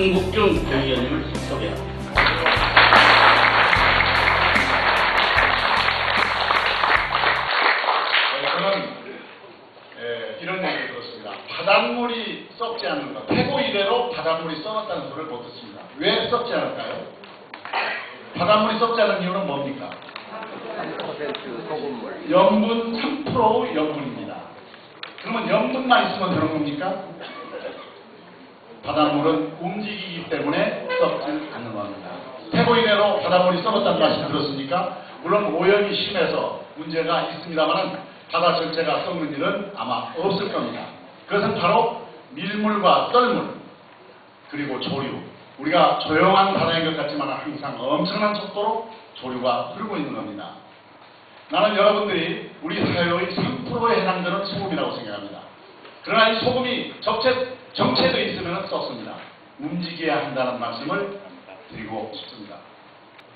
신국준 교육위원님을 소개합니다. 저는 이런 얘기를 들었습니다. 바닷물이 썩지 않는 것. 태고 이래로 바닷물이 썩었다는 소리를 못 듣습니다. 왜 썩지 않을까요? 바닷물이 썩지 않은 이유는 뭡니까? 3% 소금물. 염분 3% 염분입니다. 그러면 염분만 있으면 되는 겁니까? 바닷물은 움직이기 때문에 썩지 않는 겁니다. 태고 이래로 바닷물이 썩었다는 말씀 들었습니까? 물론 오염이 심해서 문제가 있습니다만 바다 전체가 썩는 일은 아마 없을 겁니다. 그것은 바로 밀물과 썰물 그리고 조류, 우리가 조용한 바다인 것 같지만 항상 엄청난 속도로 조류가 흐르고 있는 겁니다. 나는 여러분들이 우리 사회의 3%에 해당되는 소금이라고 생각합니다. 그러나 이 소금이 정체도 있으면 썩습니다. 움직여야 한다는 말씀을 드리고 싶습니다.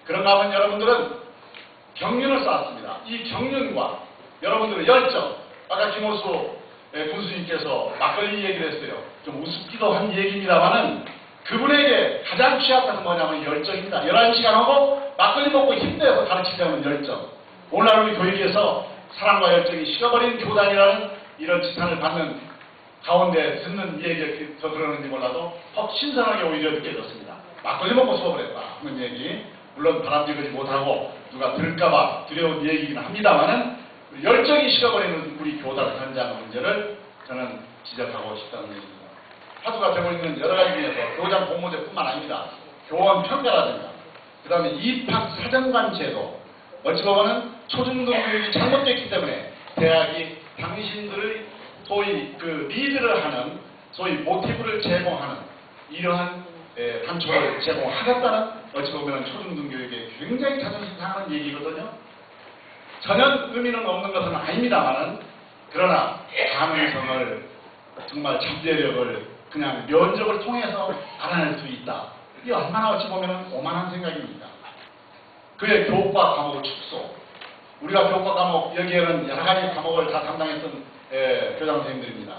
그런가 하면 여러분들은 경륜을 쌓았습니다. 이 경륜과 여러분들의 열정, 아까 김호수 군수님께서 막걸리 얘기를 했어요. 좀 우습기도 한 얘기입니다만은 그분에게 가장 취약한 것은 뭐냐면 열정입니다. 11시간 하고 막걸리 먹고 힘내서 가르치려는 열정. 오늘날 우리 교육에서 사랑과 열정이 식어버린 교단이라는 이런 지탄을 받는 가운데 듣는 얘기가 더 그러는지 몰라도 퍽 신선하게 오히려 느껴졌습니다. 막걸리 먹고 수업을 했다 하는 얘기, 물론 바람직하지 못하고 누가 들을까봐 두려운 얘기긴 합니다만은 열정이 식어버리는 우리 교단 현장 문제를 저는 지적하고 싶다는 얘기입니다. 화두가 되고 있는 여러 가지 중에서 교장 공모제뿐만 아닙니다. 교원 평가라든가 그 다음에 입학 사정관 제도, 어찌 보면은 초중등 교육이 잘못됐기 때문에 대학이 당신들의 소위 그 리드를 하는 소위 모티브를 제공하는 이러한 단초를 제공하겠다는 어찌 보면 초중등 교육에 굉장히 자존심 상하는 얘기거든요. 전혀 의미는 없는 것은 아닙니다만은 그러나 가능성을 정말 잠재력을 그냥 면접을 통해서 알아낼 수 있다. 이게 얼마나 어찌 보면 오만한 생각입니다. 그의 교과 과목 축소. 우리가 교과 과목 여기에는 여러 가지 과목을 다 담당했던 교장 선생님들입니다.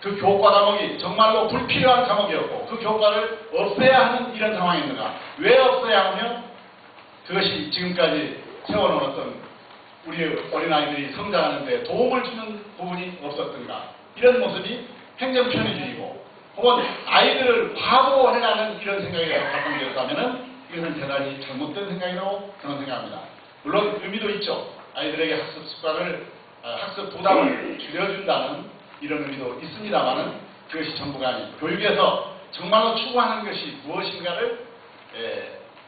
그 교과 과목이 정말로 불필요한 과목이었고 그 교과를 없애야 하는 이런 상황인가. 왜 없애야 하며 그것이 지금까지 세워놓은 어떤 우리 어린아이들이 성장하는 데 도움을 주는 부분이 없었던가. 이런 모습이 행정편의주의고 혹은 아이들을 과보하려는 이런 생각이 발생되었다면 이것은 대단히 잘못된 생각이라고 저는 생각합니다. 물론 의미도 있죠. 아이들에게 학습 습관을, 학습 부담을 줄여준다는 이런 의미도 있습니다만은 그것이 전부가 아닌 교육에서 정말로 추구하는 것이 무엇인가를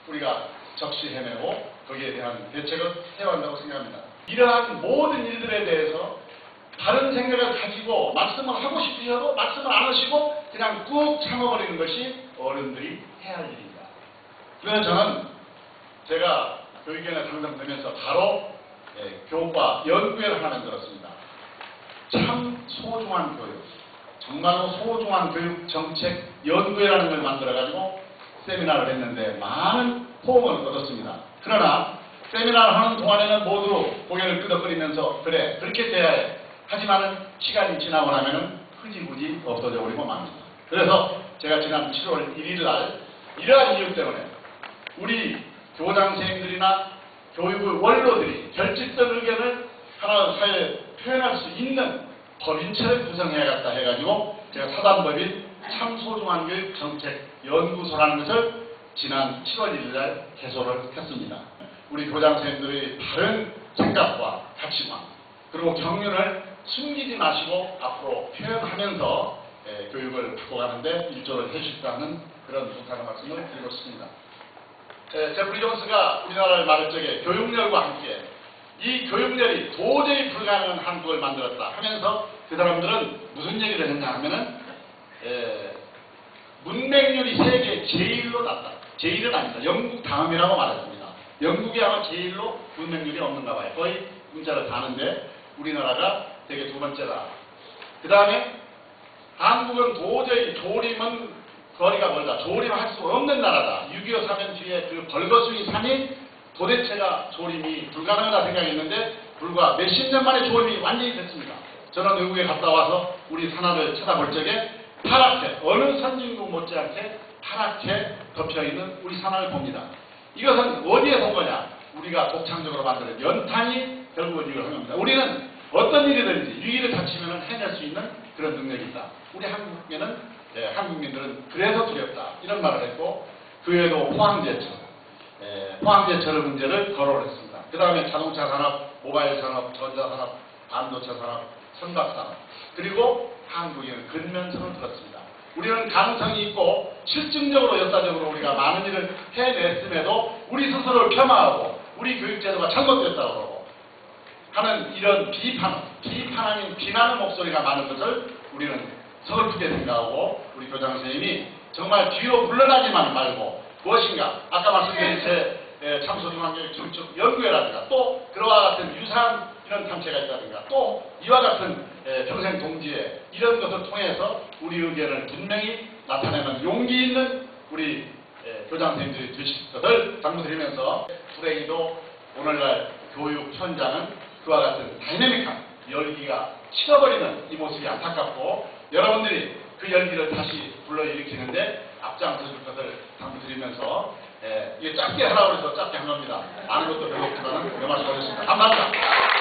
우리가 적시해내고 거기에 대한 대책을 해야 한다고 생각합니다. 이러한 모든 일들에 대해서 다른 생각을 가지고 말씀을 하고 싶으셔도 말씀을 안 하시고 그냥 꾹 참아버리는 것이 어른들이 해야 할 일입니다. 그래서 저는 제가 교육위원회 당선되면서 바로 교과 연구회를 하나 만들었습니다. 참 소중한 교육, 정말로 소중한 교육 정책 연구회라는 걸 만들어가지고 세미나를 했는데 많은 호응을 얻었습니다. 그러나 세미나를 하는 동안에는 모두 고개를 끄덕거리면서 그래 그렇게 돼야 해. 하지만은 시간이 지나고 나면은 흐지부지 없어져 버리고 맙니다. 그래서 제가 지난 7월 1일 날 이러한 이유 때문에 우리 교장 선생님들이나 교육의 원로들이 결집된 의견을 하나 사회에 표현할 수 있는 법인체를 구성해야겠다 해가지고 제가 사단법인 참 소중한 교육 정책 연구소라는 것을 지난 7월 1일 날 개소를 했습니다. 우리 교장 선생님들의 다른 생각과 가치관 그리고 경륜을 숨기지 마시고 앞으로 표현하면서 교육을 바꿔가는데 일조를 해주시다는 그런 부탁의 말씀을 드리고 싶습니다. 제프리 존스가 우리나라를 말할 적에 교육열과 함께 이 교육열이 도저히 불가능한 한국을 만들었다 하면서 그 사람들은 무슨 얘기를 했냐 하면은 문맹률이 세계 제1로 났다. 제1은 아니다. 영국 다음이라고 말했습니다. 영국이 아마 제1로 문맹률이 없는가 봐요. 거의 문자를 다 하는데 우리나라가 되게 두 번째다. 그 다음에 한국은 도저히 조림은 거리가 멀다. 조림할 수 없는 나라다. 6.25 사변 뒤에 그 벌거숭이 산이 도대체가 조림이 불가능하다 생각했는데 불과 몇십 년 만에 조림이 완전히 됐습니다. 저는 외국에 갔다 와서 우리 산하를 쳐다볼 적에 파랗게 어느 선진국 못지않게 파랗게 덮여있는 우리 산을 봅니다. 이것은 어디에서 온 거냐? 우리가 독창적으로 만드는 연탄이 결국은 이걸 한 겁니다. 우리는 어떤 일이든지 위기를 닥치면 해낼 수 있는 그런 능력이 있다. 우리 한국민들은 그래서 두렵다. 이런 말을 했고, 그 외에도 포항제철 문제를 거론을 했습니다. 그 다음에 자동차 산업, 모바일 산업, 전자산업, 반도체 산업, 선박산업, 그리고 한국인은 근면성을 들었습니다. 우리는 가능성이 있고 실증적으로 역사적으로 우리가 많은 일을 해냈음에도 우리 스스로를 폄하하고 우리 교육제도가 잘못됐다고 그러고 하는 이런 비판 아닌 비난의 목소리가 많은 것을 우리는 서글프게 생각하고 우리 교장 선생님이 정말 뒤로 물러나지만 말고 무엇인가 아까 말씀드린 제 참소중앙교육 중축 연구회라든가 또 그와 같은 유사한 이런 단체가 있다든가 또 이와 같은 평생 동지회 이런 것을 통해서 우리 의견을 분명히 나타내는 용기 있는 우리 교장 선생님들이 되실 것을 당부드리면서 불행히도 오늘날 교육 현장은 그와 같은 다이내믹한 열기가 식어버리는 이 모습이 안타깝고 여러분들이 그 열기를 다시 불러일으키는데 앞장서줄 것을 당부드리면서 이게 짧게 하라고 해서 짧게 한 겁니다. 아는 것도 별로 없지만 몇 말씀 하겠습니다. 감사합니다.